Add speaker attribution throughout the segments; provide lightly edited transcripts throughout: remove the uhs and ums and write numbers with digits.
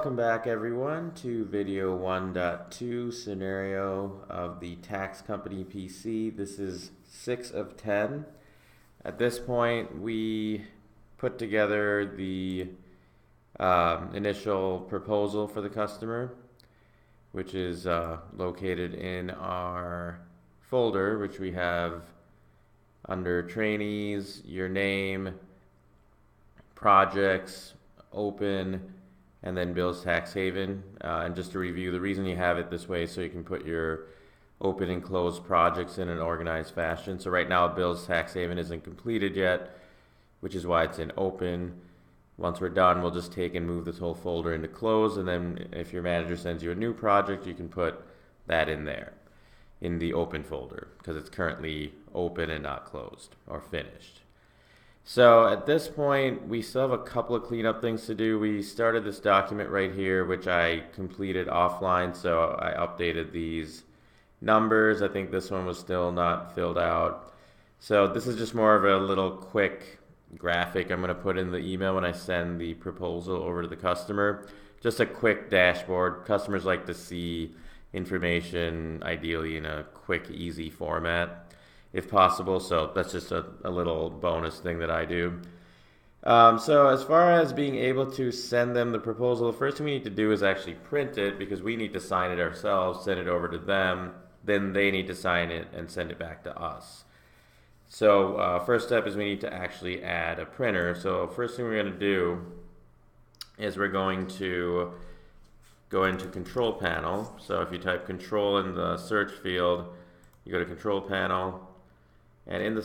Speaker 1: Welcome back everyone to video 1.2 scenario of the tax company PC. This is 6 of 10. At this point we put together the initial proposal for the customer, which is located in our folder, which we have under trainees, your name, projects, open, and then bills tax haven. And just to review, the reason you have it this way is so you can put your open and closed projects in an organized fashion. So right now bills tax haven isn't completed yet, which is why it's in open. Once we're done, we'll just take and move this whole folder into closed, and then if your manager sends you a new project, you can put that in there in the open folder because it's currently open and not closed or finished. So at this point, we still have a couple of cleanup things to do. We started this document right here, which I completed offline, so I updated these numbers. I think this one was still not filled out. So this is just more of a little quick graphic I'm going to put in the email when I send the proposal over to the customer. Just a quick dashboard. Customers like to see information, ideally in a quick, easy format, if possible. So that's just a little bonus thing that I do. So as far as being able to send them the proposal, the first thing we need to do is actually print it, because we need to sign it ourselves, send it over to them, then they need to sign it and send it back to us. So first step is we need to actually add a printer. So first thing we're going to do is we're going to go into control panel. So if you type control in the search field, you go to control panel, and in the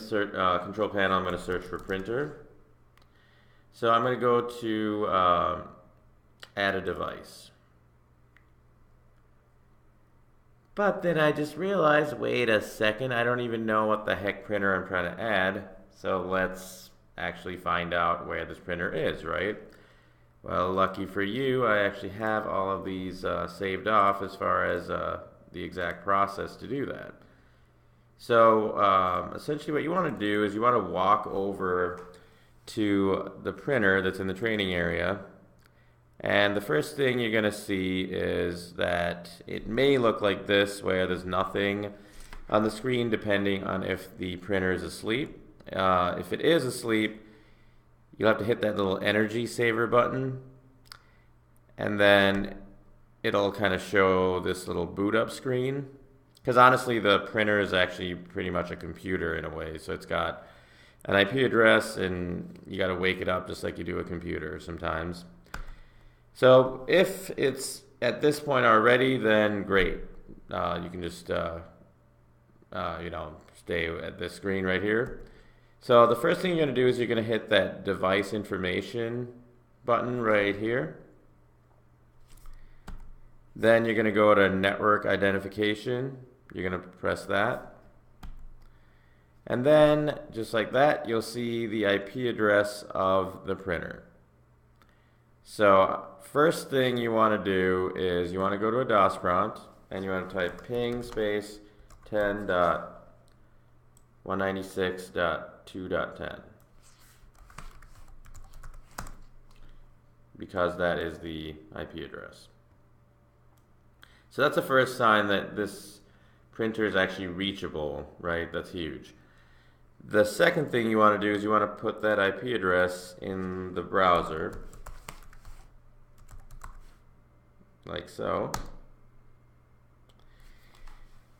Speaker 1: control panel I'm going to search for printer. So I'm going to go to add a device. But then I just realized, wait a second, I don't even know what the heck printer I'm trying to add. So let's actually find out where this printer is, right? Well, lucky for you, I actually have all of these saved off as far as the exact process to do that. So essentially what you want to do is you want to walk over to the printer that's in the training area, and the first thing you're going to see is that it may look like this, where there's nothing on the screen depending on if the printer is asleep. If it is asleep, you'll have to hit that little energy saver button, and then it'll kind of show this little boot up screen. Because honestly, the printer is actually pretty much a computer in a way. So it's got an IP address, and you got to wake it up just like you do a computer sometimes. So if it's at this point already, then great. You can just stay at this screen right here. So the first thing you're going to do is you're going to hit that device information button right here. Then you're going to go to network identification. You're going to press that. And then, just like that, you'll see the IP address of the printer. So first thing you want to do is you want to go to a DOS prompt, and you want to type ping space 10.196.2.10, because that is the IP address. So that's the first sign that this printer is actually reachable, right? That's huge. The second thing you want to do is you want to put that IP address in the browser, like so.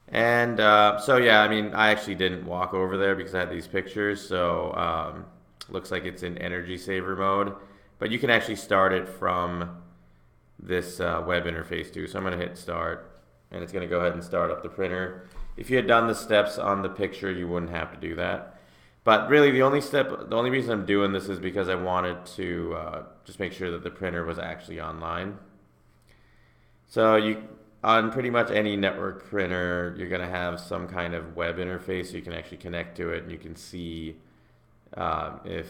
Speaker 1: And so yeah, I mean, I actually didn't walk over there because I had these pictures, so looks like it's in energy saver mode, but you can actually start it from this web interface too. So I'm going to hit start, and it's going to go ahead and start up the printer. If you had done the steps on the picture, you wouldn't have to do the But really the only reason I'm doing this is because I wanted to just make sure that the printer was actually online. So on pretty much any network printer, you're going to have some kind of web interface so you can actually connect to it, and you can see if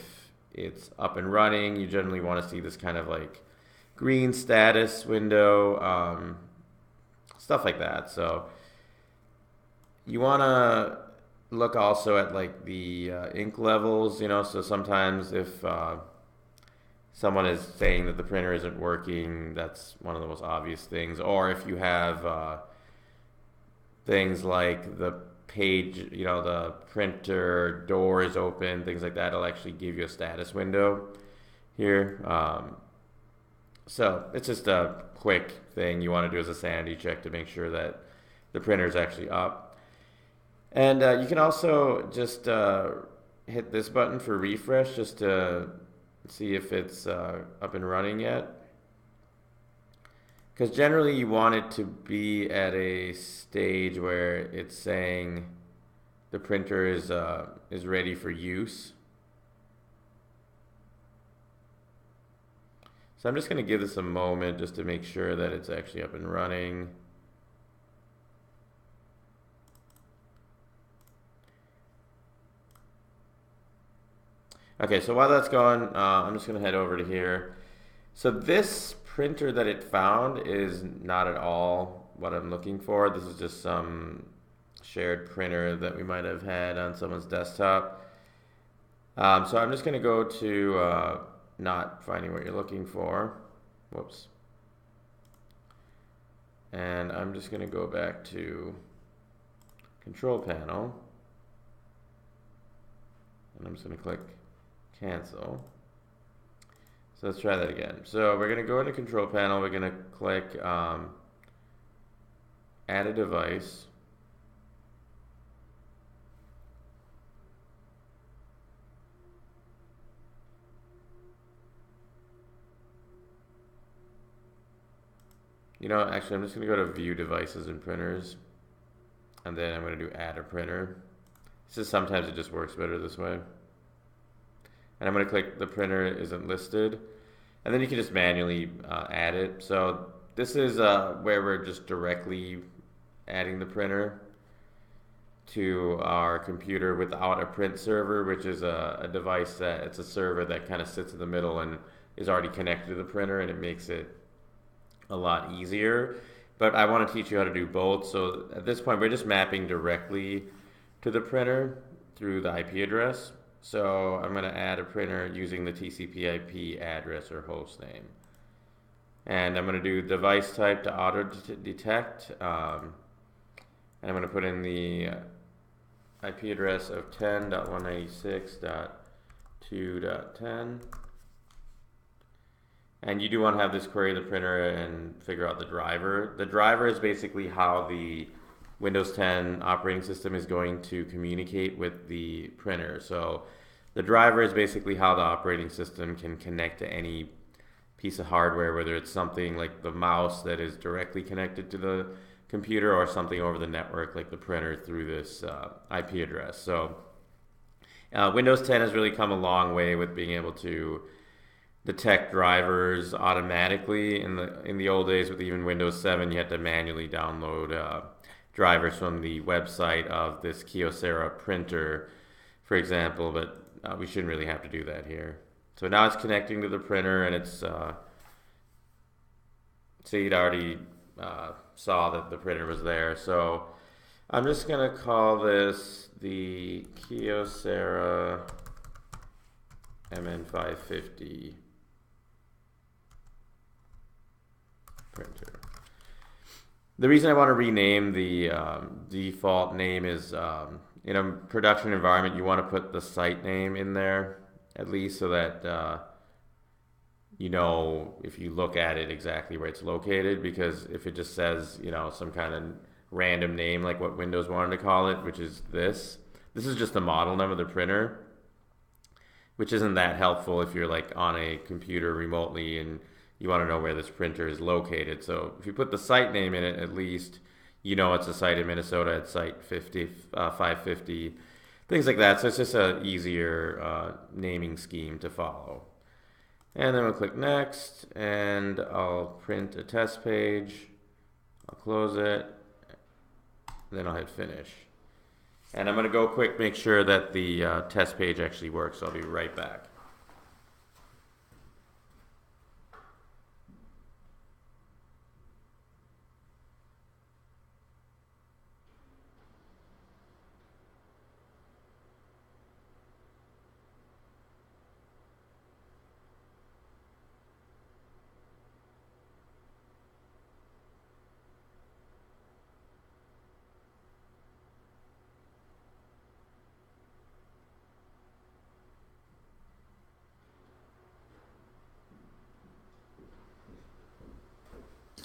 Speaker 1: it's up and running. You generally want to see this kind of like green status window, stuff like that. So you want to look also at like the ink levels, so sometimes if someone is saying that the printer isn't working, that's one of the most obvious things. Or if you have things like the page, the printer door is open, things like that, it'll actually give you a status window here. So it's just a quick thing you want to do as a sanity check to make sure that the printer is actually up. And you can also just hit this button for refresh just to see if it's up and running yet. Because generally you want it to be at a stage where it's saying the printer is ready for use. So I'm just going to give this a moment just to make sure that it's actually up and running. Okay, so while that's going, I'm just going to head over to here. So this printer that it found is not at all what I'm looking for. This is just some shared printer that we might have had on someone's desktop. So I'm just going to go to not finding what you're looking for. Whoops. And I'm just going to go back to control panel. And I'm just going to click cancel. So let's try that again. So we're going to go into control panel. We're going to click add a device. Actually, I'm just going to go to view devices and printers. And then I'm going to do add a printer. Sometimes it just works better this way. And I'm going to click the printer isn't listed. And then you can just manually add it. So this is where we're just directly adding the printer to our computer without a print server, which is a device that it's a server that kind of sits in the middle and is already connected to the printer, and it makes it a lot easier. But I want to teach you how to do both. So at this point, we're just mapping directly to the printer through the IP address. So I'm going to add a printer using the TCP/IP address or host name. And I'm going to do device type to auto detect. And I'm going to put in the IP address of 10.196.2.10. And you do want to have this query the printer and figure out the driver. The driver is basically how the Windows 10 operating system is going to communicate with the printer. So the driver is basically how the operating system can connect to any piece of hardware, whether it's something like the mouse that is directly connected to the computer or something over the network like the printer through this IP address. So Windows 10 has really come a long way with being able to detect drivers automatically. In the old days with even Windows 7, you had to manually download drivers from the website of this Kyocera printer, for example, but we shouldn't really have to do that here. So now it's connecting to the printer, and it's so you'd already saw that the printer was there. So I'm just going to call this the Kyocera MN550 printer. The reason I want to rename the default name is in a production environment, you want to put the site name in there at least so that if you look at it exactly where it's located, because if it just says some kind of random name like what Windows wanted to call it, which is this is just the model number of the printer, which isn't that helpful if you're like on a computer remotely and you want to know where this printer is located. So if you put the site name in it, at least it's a site in Minnesota at site 550, things like that. So it's just an easier naming scheme to follow. And then we'll click next, and I'll print a test page. I'll close it, then I'll hit finish. And I'm going to go quick, make sure that the test page actually works. So I'll be right back.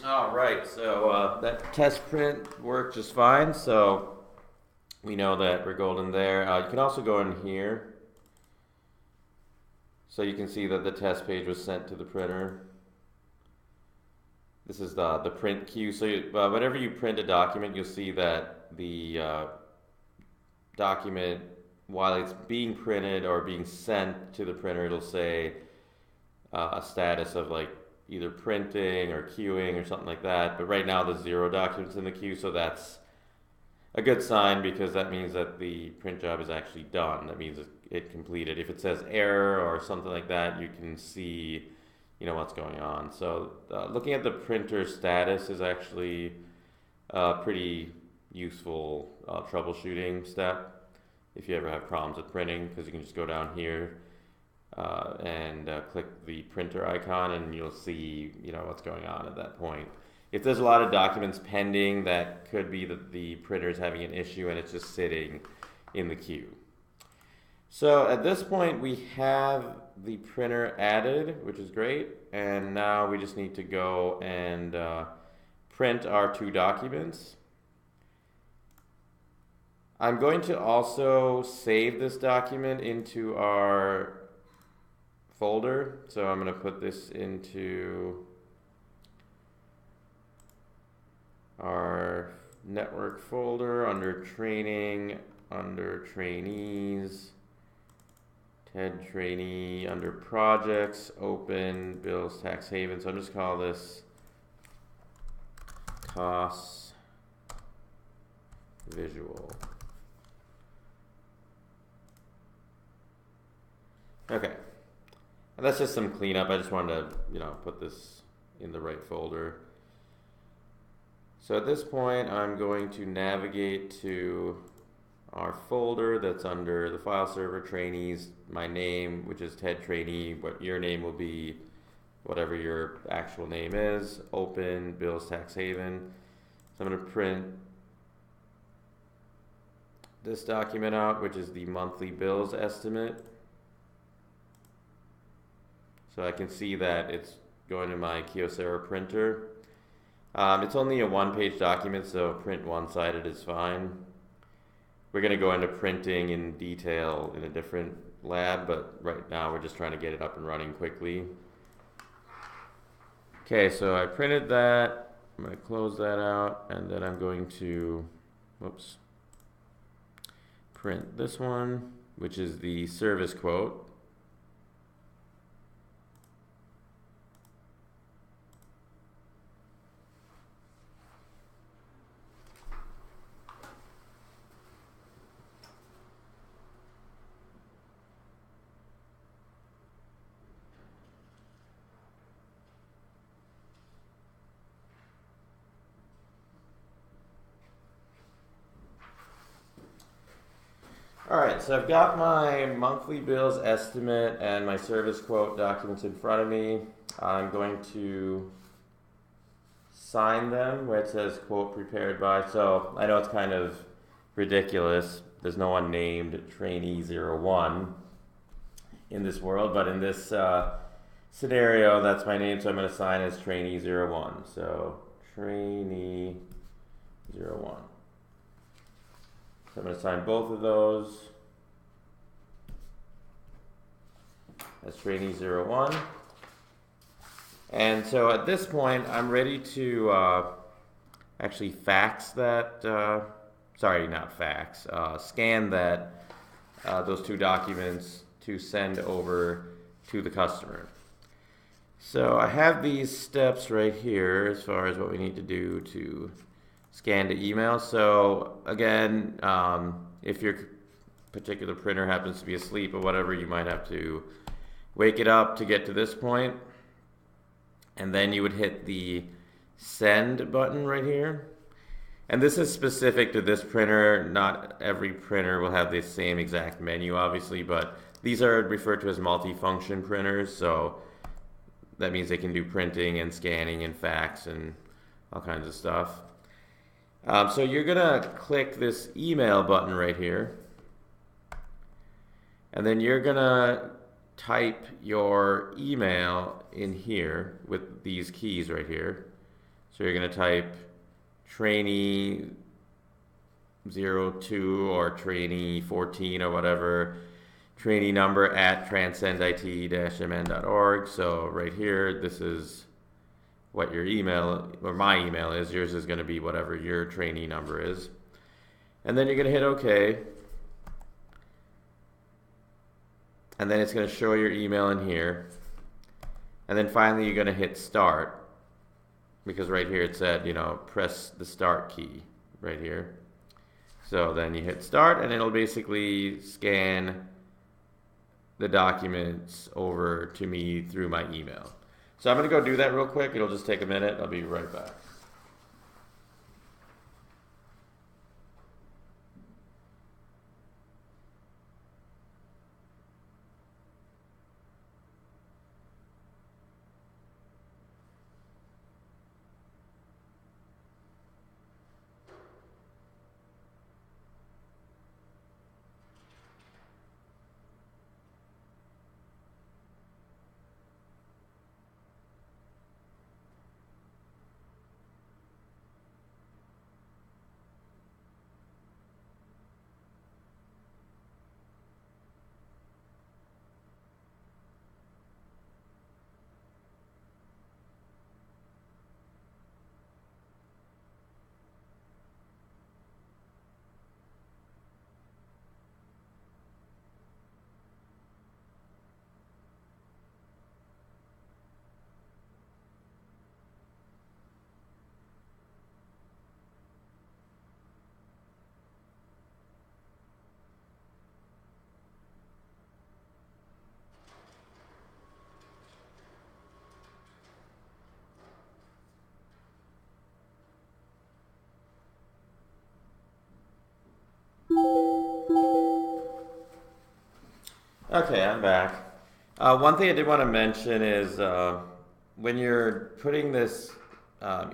Speaker 1: All right, so that test print worked just fine, so we know that we're golden there. You can also go in here, so you can see that the test page was sent to the printer. This is the print queue. So whenever you print a document, you'll see that the document, while it's being printed or being sent to the printer, it'll say a status of like either printing or queuing or something like that. But right now there's 0 documents in the queue, so that's a good sign because that means that the print job is actually done. That means it completed. If it says error or something like that, you can see, you know, what's going on. So looking at the printer status is actually a pretty useful troubleshooting step if you ever have problems with printing, because you can just go down here and click the printer icon, and you'll see, you know, what's going on at that point. If there's a lot of documents pending, that could be that the printer is having an issue and it's just sitting in the queue. So at this point we have the printer added, which is great, and now we just need to go and print our 2 documents. I'm going to also save this document into our folder, so I'm going to put this into our network folder under training, under trainees, TED trainee, under projects, open, bills, tax haven. So I'm just call this costs visual. Okay, and that's just some cleanup. I just wanted to, you know, put this in the right folder. So at this point, I'm going to navigate to our folder that's under the file server, trainees, my name, which is TED trainee, what your name will be, whatever your actual name is, open, bills, tax haven. So I'm going to print this document out, which is the monthly bills estimate. So I can see that it's going to my Kyocera printer. It's only a 1-page document, so print one-sided is fine. We're going to go into printing in detail in a different lab, but right now we're just trying to get it up and running quickly. Okay, so I printed that. I'm going to close that out, and then I'm going to, print this one, which is the service quote. Alright, so I've got my monthly bills estimate and my service quote documents in front of me. I'm going to sign them where it says quote prepared by. So I know it's kind of ridiculous. There's no one named Trainee01 in this world, but in this scenario, that's my name, so I'm going to sign as Trainee01. So Trainee01. So I'm going to sign both of those as Trainee01. And so at this point, I'm ready to actually fax that, sorry, not fax, scan that, those 2 documents to send over to the customer. So I have these steps right here as far as what we need to do to scan to email. So again, if your particular printer happens to be asleep or whatever, you might have to wake it up to get to this point. And then you would hit the send button right here. And this is specific to this printer. Not every printer will have the same exact menu, obviously, but these are referred to as multifunction printers. So that means they can do printing and scanning and fax and all kinds of stuff. So you're gonna click this email button right here, and then you're gonna type your email in here with these keys right here. So you're going to type trainee 02 or trainee 14 or whatever, trainee number at transcendit-mn.org. So right here, this is what your email or my email is. Yours is going to be whatever your trainee number is. And then you're going to hit OK. And then it's going to show your email in here. And then finally you're going to hit start, because right here it said, you know, press the start key right here. So then you hit start and it'll basically scan the documents over to me through my email. So I'm going to go do that real quick. It'll just take a minute. I'll be right back. Okay, I'm back. One thing I did want to mention is when you're putting this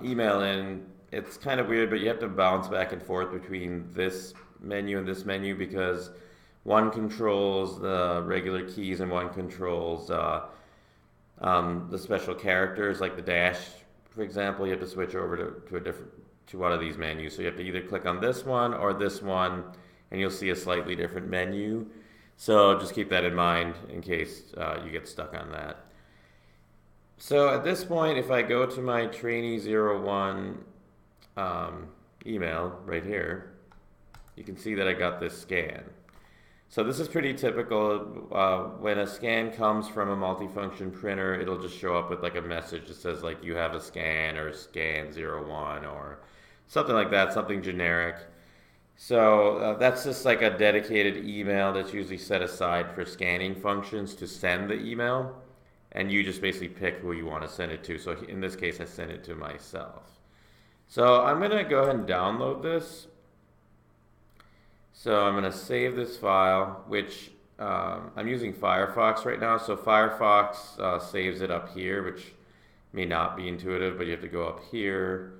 Speaker 1: email in, it's kind of weird, but you have to bounce back and forth between this menu and this menu, because one controls the regular keys and one controls the special characters, like the dash, for example. You have to switch over to one of these menus. So you have to either click on this one or this one, and you'll see a slightly different menu. So just keep that in mind in case you get stuck on that. So at this point, if I go to my Trainee01 email right here, you can see that I got this scan. So this is pretty typical. When a scan comes from a multifunction printer, it'll just show up with like a message that says like you have a scan or scan 01 or something like that, something generic. So that's just like a dedicated email that's usually set aside for scanning functions to send the email, and you just basically pick who you want to send it to. So in this case, I sent it to myself. So I'm going to go ahead and download this. So I'm going to save this file, which I'm using Firefox right now. So Firefox saves it up here, which may not be intuitive, but you have to go up here.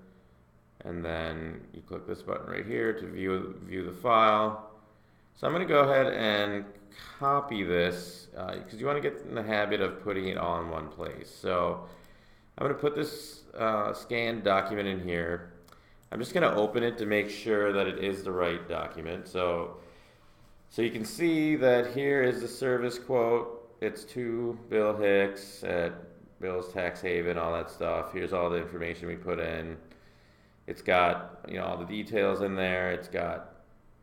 Speaker 1: And then you click this button right here to view the file. So I'm going to go ahead and copy this because you want to get in the habit of putting it all in one place. So I'm going to put this scanned document in here. I'm just going to open it to make sure that it is the right document. So you can see that here is the service quote. It's to Bill Hicks at Bill's Tax Haven, all that stuff. Here's all the information we put in. It's got, you know, all the details in there. It's got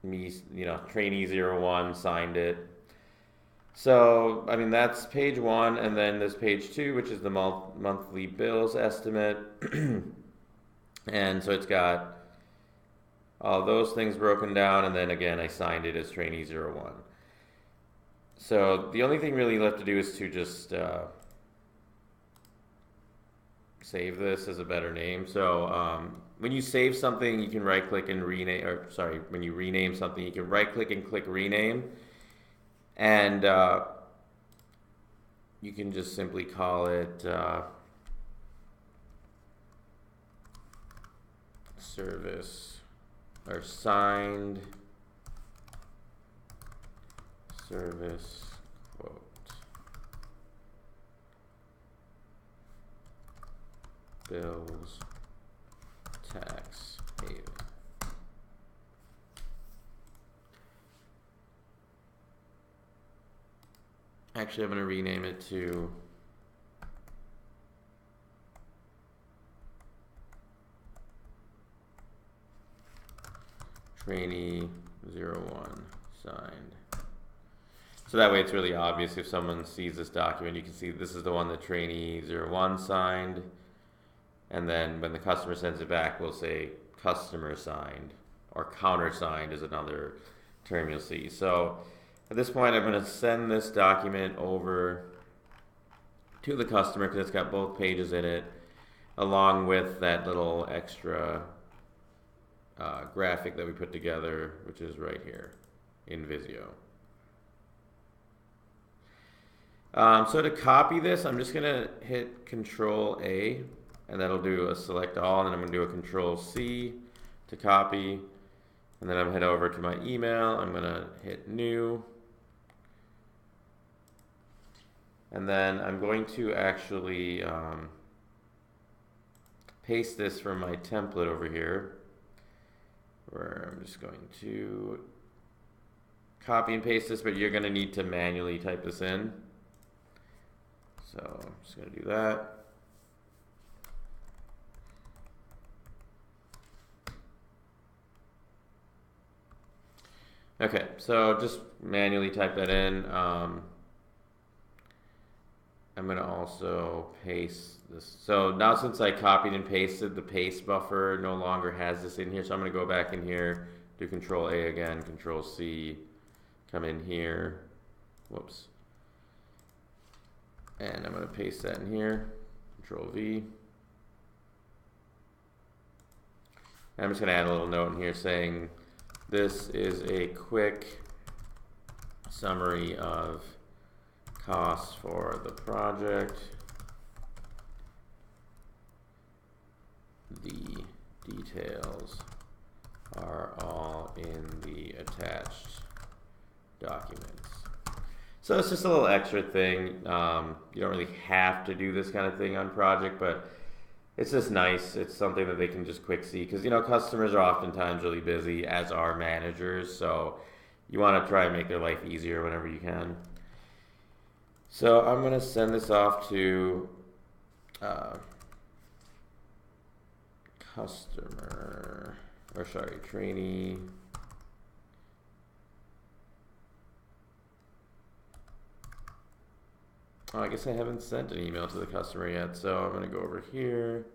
Speaker 1: me, you know, Trainee01 signed it. So, I mean, that's page one, and then there's page two, which is the monthly bills estimate. And so it's got all those things broken down, and then again, I signed it as Trainee01. So the only thing really left to do is to just save this as a better name. So when you save something, you can right click and rename, or sorry, when you rename something, you can right click and click rename, and you can just simply call it service or signed service quote. Bills tax haven. Actually, I'm going to rename it to Trainee 01 signed. So that way it's really obvious if someone sees this document, you can see this is the one that Trainee 01 signed. And then when the customer sends it back, we'll say customer signed, or countersigned is another term you'll see. So at this point, I'm going to send this document over to the customer because it's got both pages in it, along with that little extra graphic that we put together, which is right here in Visio. So to copy this, I'm just going to hit Control A, and that'll do a select all, and then I'm going to do a Control C to copy, and then I'm going to head over to my email. I'm going to hit New, and then I'm going to actually paste this from my template over here, where I'm just going to copy and paste this, but you're going to need to manually type this in. So I'm just going to do that. Okay, so just manually type that in. I'm going to also paste this. So now since I copied and pasted, the paste buffer no longer has this in here. So I'm going to go back in here, do Control A again, Control C, come in here. Whoops. And I'm going to paste that in here, Control V. And I'm just going to add a little note in here saying this is a quick summary of costs for the project. The details are all in the attached documents. So it's just a little extra thing. You don't really have to do this kind of thing on project, but it's just nice. It's something that they can just quick see because, you know, customers are oftentimes really busy, as are managers. So you want to try and make their life easier whenever you can. So I'm going to send this off to trainee. Oh, I guess I haven't sent an email to the customer yet, so I'm going to go over here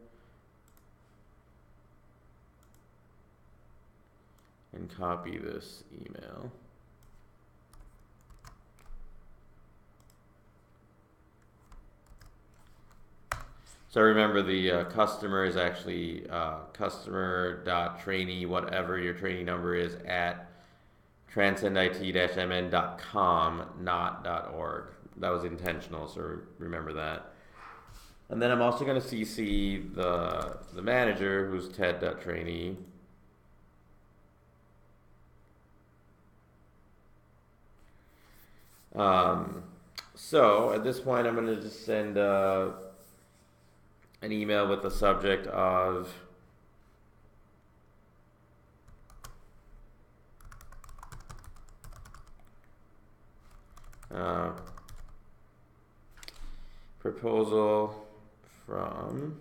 Speaker 1: and copy this email. So remember, the customer is actually customer.trainee, whatever your trainee number is, at transcendit-mn.com, not .org. That was intentional, so remember that. And then I'm also going to CC the manager, who's ted.trainee. So at this point, I'm going to just send an email with the subject of proposal from,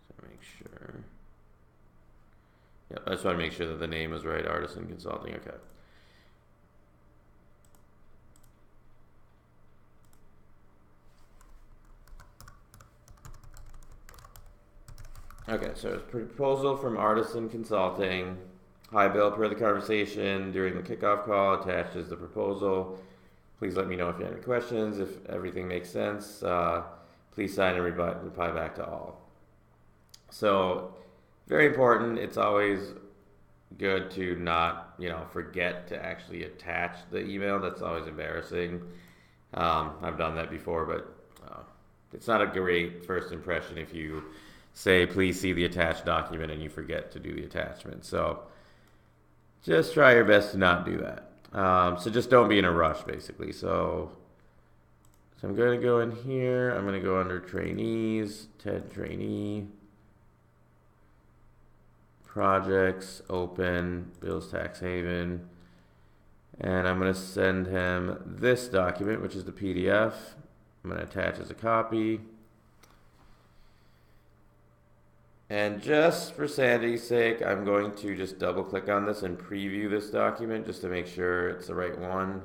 Speaker 1: so make sure, I just want to make sure that the name is right, Artisan Consulting, okay. Okay, so it's proposal from Artisan Consulting. Hi Bill, per the conversation during the kickoff call, attached is the proposal. Please let me know if you have any questions. If everything makes sense, please sign and reply back to all. So, very important. It's always good to not, forget to actually attach the email. That's always embarrassing. I've done that before, but it's not a great first impression if you say, please see the attached document, and you forget to do the attachment. So, just try your best to not do that. So just don't be in a rush, basically. So So I'm going to go in here. I'm going to go under trainees, TED trainee, projects, open, bills tax haven. And I'm going to send him this document, which is the PDF. I'm going to attach as a copy. And just for sanity's sake, I'm going to just double click on this and preview this document just to make sure it's the right one.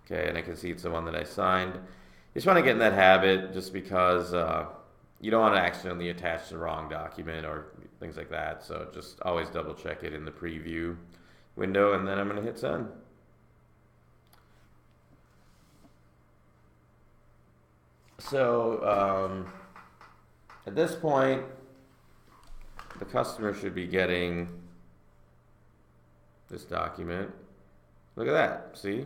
Speaker 1: Okay, and I can see it's the one that I signed. You just want to get in that habit just because you don't want to accidentally attach the wrong document or things like that. So just always double check it in the preview window, and then I'm going to hit send. So at this point, the customer should be getting this document. Look at that, see?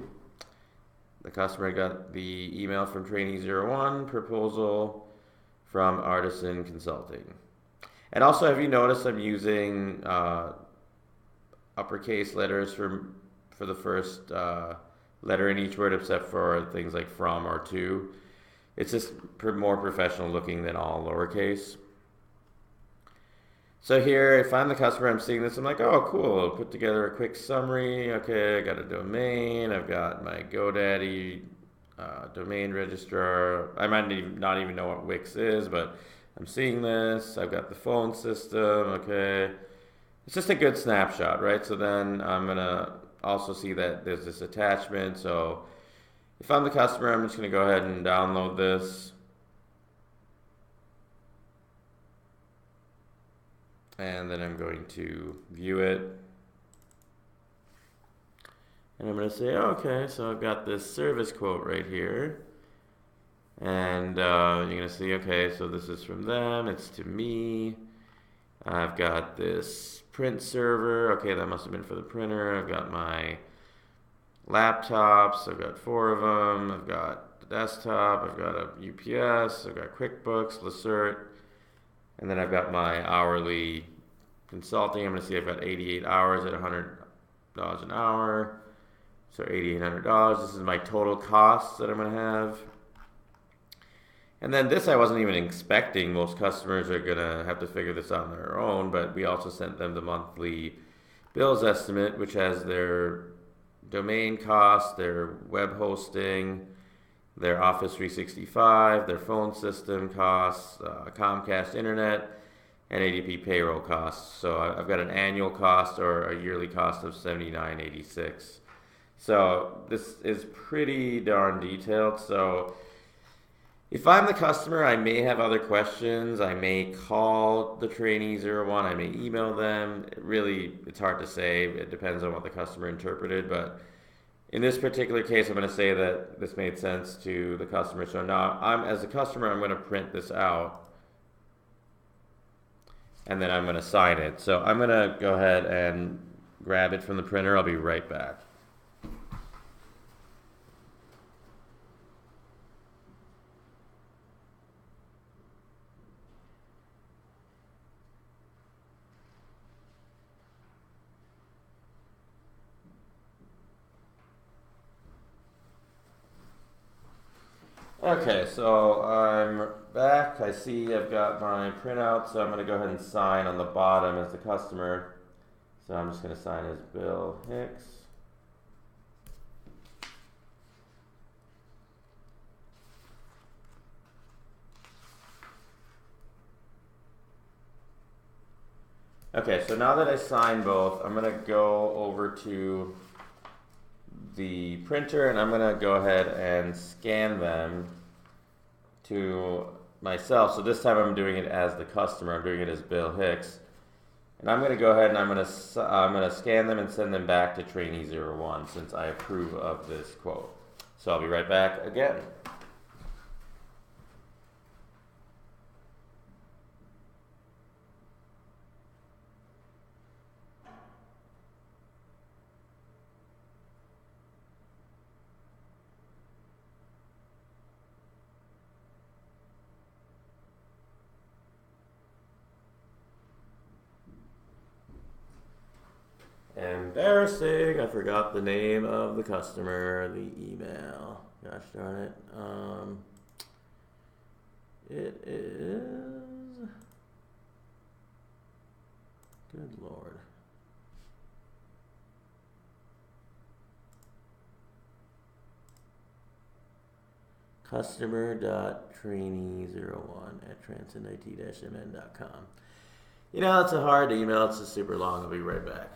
Speaker 1: The customer got the email from Trainee01, proposal from Artisan Consulting. And also, have you noticed I'm using uppercase letters for the first letter in each word, except for things like from or to. It's just more professional looking than all lowercase. So here, if I'm the customer, I'm seeing this, I'm like, oh, cool, I'll put together a quick summary. Okay, I got a domain, I've got my GoDaddy domain registrar. I might not even know what Wix is, but I'm seeing this. I've got the phone system, okay. It's just a good snapshot, right? So then I'm gonna also see that there's this attachment. So if I'm the customer, I'm just gonna go ahead and download this. And then I'm going to view it. And I'm going to say, okay, so I've got this service quote right here. And you're going to see, okay, so this is from them, it's to me. I've got this print server. Okay, that must have been for the printer. I've got my laptops. I've got 4 of them. I've got the desktop. I've got a UPS. I've got QuickBooks, Lacert. And then I've got my hourly consulting. I'm going to see I've got 88 hours at $100 an hour. So $8,800. This is my total costs that I'm going to have. And then this I wasn't even expecting. Most customers are going to have to figure this out on their own, but we also sent them the monthly bills estimate, which has their domain costs, their web hosting, their Office 365, their phone system costs, Comcast internet, and ADP payroll costs. So I've got an annual cost or a yearly cost of $79.86. So this is pretty darn detailed. So if I'm the customer, I may have other questions. I may call the Trainee01. I may email them. It's hard to say. It depends on what the customer interpreted, but in this particular case, I'm going to say that this made sense to the customer. So now, as a customer, I'm going to print this out, and then I'm going to sign it. So I'm going to go ahead and grab it from the printer. I'll be right back. Okay, so I'm back. I see I've got my printout, so I'm going to go ahead and sign on the bottom as the customer. So I'm just going to sign as Bill Hicks. Okay, so now that I signed both, I'm going to go over to the printer and I'm going to go ahead and scan them to myself. So this time I'm doing it as the customer. I'm doing it as Bill Hicks. And I'm going to go ahead and I'm going to scan them and send them back to Trainee01 since I approve of this quote. So I'll be right back again. Embarrassing, I forgot the name of the customer, the email. Gosh darn it. It is, good Lord. Customer.trainee01@transcendit-mn.com. You know, it's a hard email. It's just super long. I'll be right back.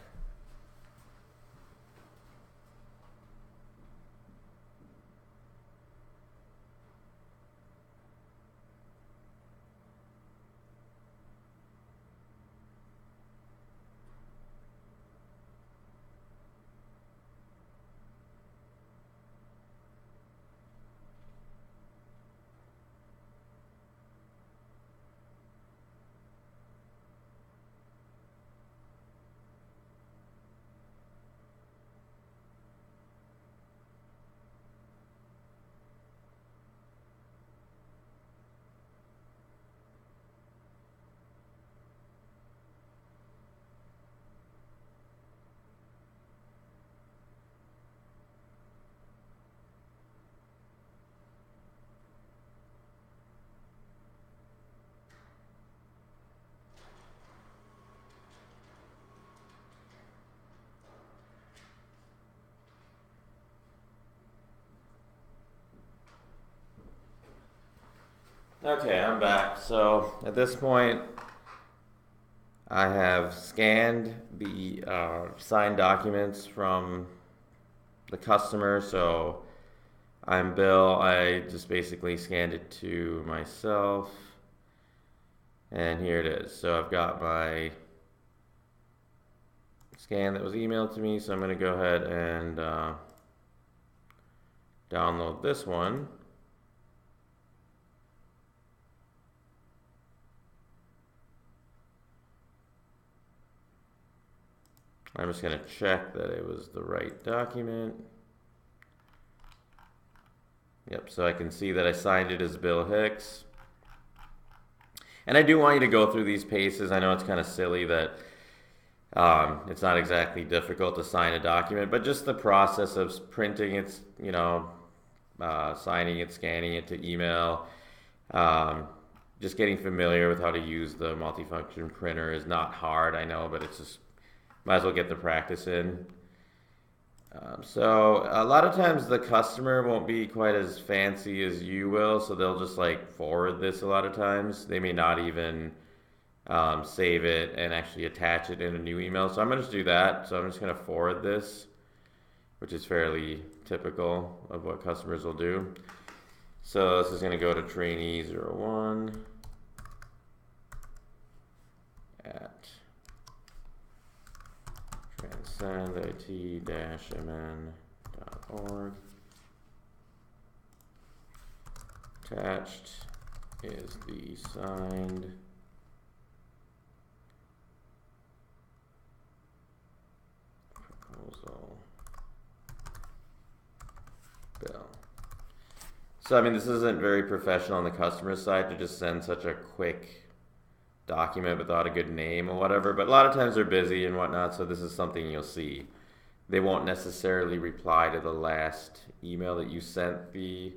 Speaker 1: Okay, I'm back. So at this point, I have scanned the signed documents from the customer. So I'm Bill. I just basically scanned it to myself. And here it is. So I've got my scan that was emailed to me. So I'm going to go ahead and download this one. I'm just going to check that it was the right document. Yep, so I can see that I signed it as Bill Hicks. And I do want you to go through these paces. I know it's kind of silly that it's not exactly difficult to sign a document, but just the process of printing it, you know, signing it, scanning it to email, just getting familiar with how to use the multifunction printer is not hard, I know, but it's just, might as well get the practice in. So a lot of times the customer won't be quite as fancy as you will, so they'll just like forward this a lot of times. They may not even save it and actually attach it in a new email. So I'm going to just do that. So I'm just going to forward this, which is fairly typical of what customers will do. So this is going to go to Trainee01 at transcendit-mn.org. Attached is the signed proposal bill. So I mean, this isn't very professional on the customer side to just send such a quick document without a good name or whatever, but a lot of times they're busy and whatnot, so this is something you'll see. They won't necessarily reply to the last email that you sent the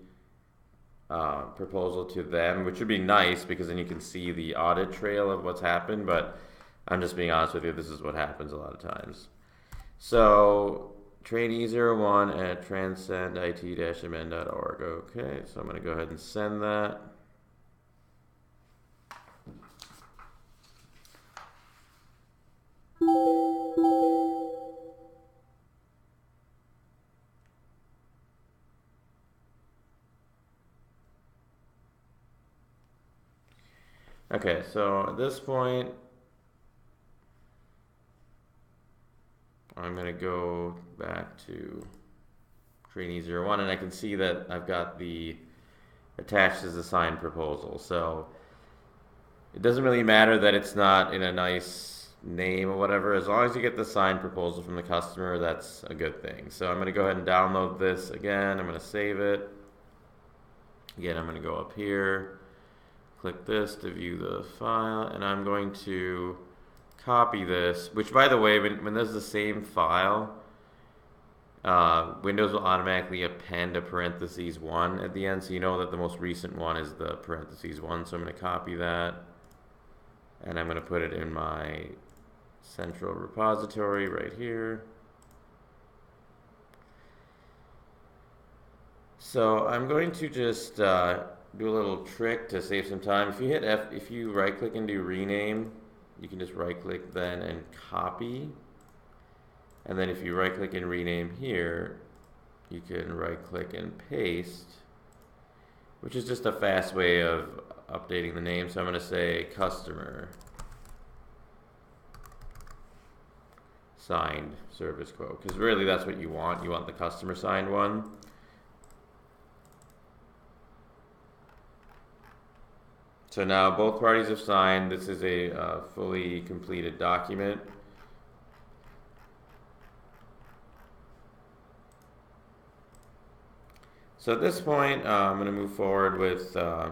Speaker 1: proposal to them, which would be nice because then you can see the audit trail of what's happened, but I'm just being honest with you, this is what happens a lot of times. So Trainee01 at transcendit-mn.org. Okay, so I'm going to go ahead and send that. Okay, so at this point, I'm going to go back to Trainee01, and I can see that I've got the attached as a signed proposal. So it doesn't really matter that it's not in a nice name or whatever. As long as you get the signed proposal from the customer, that's a good thing. So I'm going to go ahead and download this again. I'm going to save it. Again, I'm going to go up here. Click this to view the file, and I'm going to copy this, which by the way, when there's the same file, Windows will automatically append a parentheses 1 at the end, so you know that the most recent one is the parentheses 1. So I'm going to copy that, and I'm going to put it in my central repository right here. So I'm going to just do a little trick to save some time. If you hit F, if you right click and do rename, you can just right click then and copy. And then if you right click and rename here, you can right click and paste, which is just a fast way of updating the name. So I'm going to say customer signed service quote, because really that's what you want. You want the customer signed one. So now both parties have signed. This is a fully completed document. So at this point, I'm going to move forward with the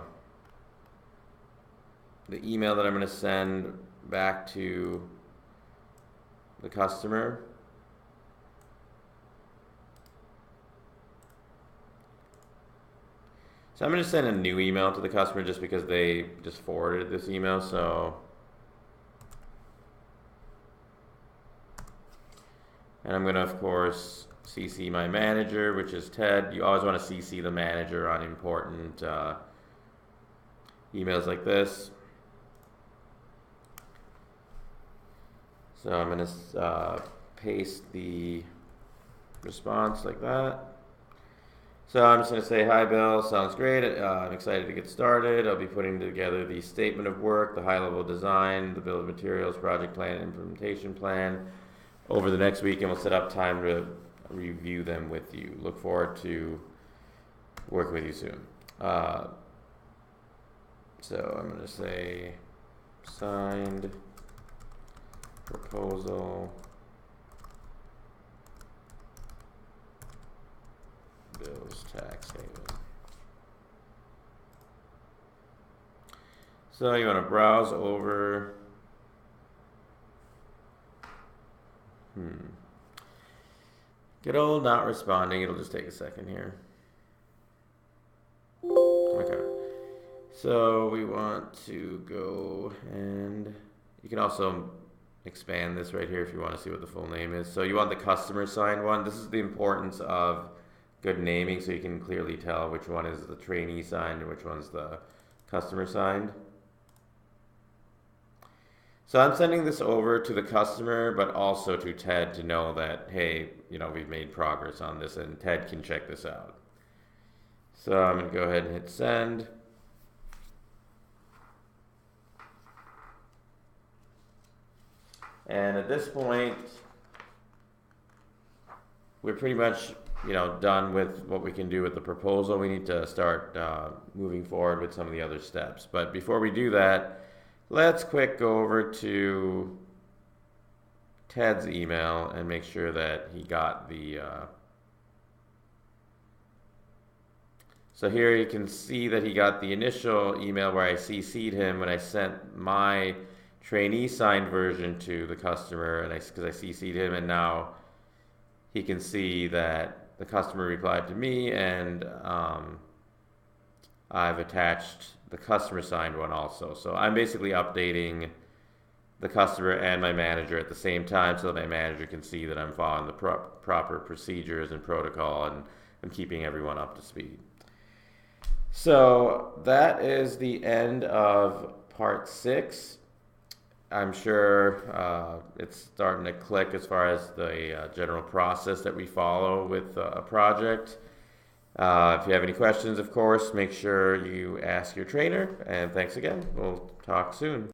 Speaker 1: email that I'm going to send back to the customer. So I'm going to send a new email to the customer just because they just forwarded this email. So, and I'm going to, of course, CC my manager, which is Ted. You always want to CC the manager on important emails like this. So I'm going to paste the response like that. So I'm just going to say, hi Bill, sounds great. I'm excited to get started. I'll be putting together the statement of work, the high-level design, the bill of materials, project plan, implementation plan over the next week, and we'll set up time to review them with you. Look forward to working with you soon. So I'm going to say signed proposal Bill's Tax Haven. So you want to browse over. Good old not responding. It'll just take a second here. Okay. So we want to go, and you can also expand this right here if you want to see what the full name is. So you want the customer signed one. This is the importance of good naming, so you can clearly tell which one is the trainee signed and which one's the customer signed. So I'm sending this over to the customer, but also to Ted to know that, hey, we've made progress on this, and Ted can check this out. So I'm going to go ahead and hit send. And at this point, we're pretty much done with what we can do with the proposal. We need to start moving forward with some of the other steps. But before we do that, let's quick go over to Ted's email and make sure that he got the so here you can see that he got the initial email where I CC'd him when I sent my trainee signed version to the customer, and because I CC'd him, and now he can see that the customer replied to me, and I've attached the customer signed one also. So I'm basically updating the customer and my manager at the same time, so that my manager can see that I'm following the proper procedures and protocol, and I'm keeping everyone up to speed. So that is the end of part 6. I'm sure it's starting to click as far as the general process that we follow with a project. If you have any questions, of course, make sure you ask your trainer. And thanks again. We'll talk soon.